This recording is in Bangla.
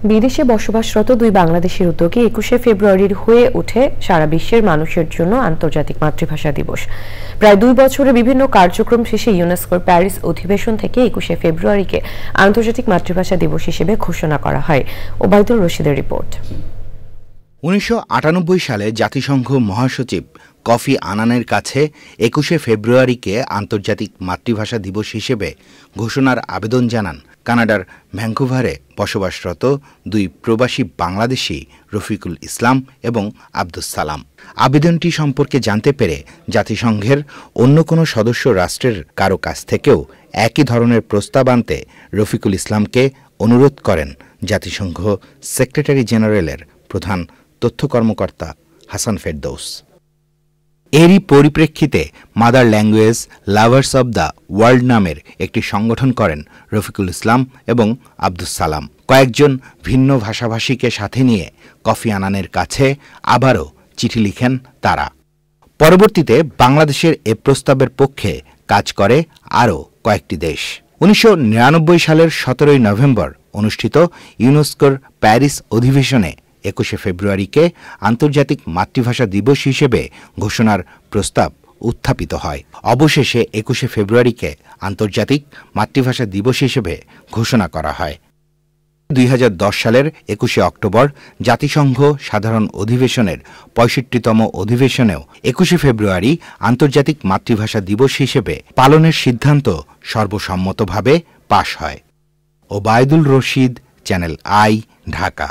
বিদেশে বসবাসরত দুই বাংলাদেশের উদ্যোগে ২১শে ফেব্রুয়ারির হয়ে ওঠে সারা বিশ্বের মানুষের জন্য আন্তর্জাতিক মাতৃভাষা দিবস। প্রায় ২ বছরের বিভিন্ন কার্যক্রম শেষে ইউনেস্কোর প্যারিস অধিবেশন থেকে ২১শে ফেব্রুয়ারিকে আন্তর্জাতিক মাতৃভাষা দিবস হিসেবে ঘোষণা করা হয়। ওবায়দুল রশিদের রিপোর্ট। ১৯৯৮ সালে জাতিসংঘ মহাসচিব কফি আনানের কাছে ২১শে ফেব্রুয়ারিকে আন্তর্জাতিক মাতৃভাষা দিবস হিসেবে ঘোষণার আবেদন জানান কানাডার ভ্যাঙ্কুভারে বসবাসরত দুই প্রবাসী বাংলাদেশি রফিকুল ইসলাম এবং আব্দুস সালাম। আবেদনটি সম্পর্কে জানতে পেরে জাতিসংঘের অন্য কোনো সদস্য রাষ্ট্রের কারো কাছ থেকেও একই ধরনের প্রস্তাব আনতে রফিকুল ইসলামকে অনুরোধ করেন জাতিসংঘ সেক্রেটারি জেনারেলের প্রধান তথ্য কর্মকর্তা হাসান ফেরদৌস। এরই পরিপ্রেক্ষিতে mother language lovers of the world নামের একটি সংগঠন করেন রফিকুল ইসলাম এবং আব্দুস সালাম। কয়েকজন ভিন্ন ভাষাভাষীকে সাথে নিয়ে কফি আনানের কাছে আবারও চিঠি লিখেন তারা। পরবর্তীতে বাংলাদেশের এ প্রস্তাবের পক্ষে কাজ করে আরও কয়েকটি দেশ। ১৯৯৯ সালের ১৭ নভেম্বর অনুষ্ঠিত ইউনেস্কোর প্যারিস অধিবেশনে ২১শে ফেব্রুয়ারিকে আন্তর্জাতিক মাতৃভাষা দিবস হিসেবে ঘোষণার প্রস্তাব উত্থাপিত হয়। অবশেষে ২১শে ফেব্রুয়ারিকে আন্তর্জাতিক মাতৃভাষা দিবস হিসেবে ঘোষণা করা হয়। ২০১০ সালের ২১শে অক্টোবর জাতিসংঘ সাধারণ অধিবেশনের ৬৫তম অধিবেশনেও ২১শে ফেব্রুয়ারি আন্তর্জাতিক মাতৃভাষা দিবস হিসেবে পালনের সিদ্ধান্ত সর্বসম্মতভাবে পাশ হয়। Obaidul Rashid, channel I, Dhaka.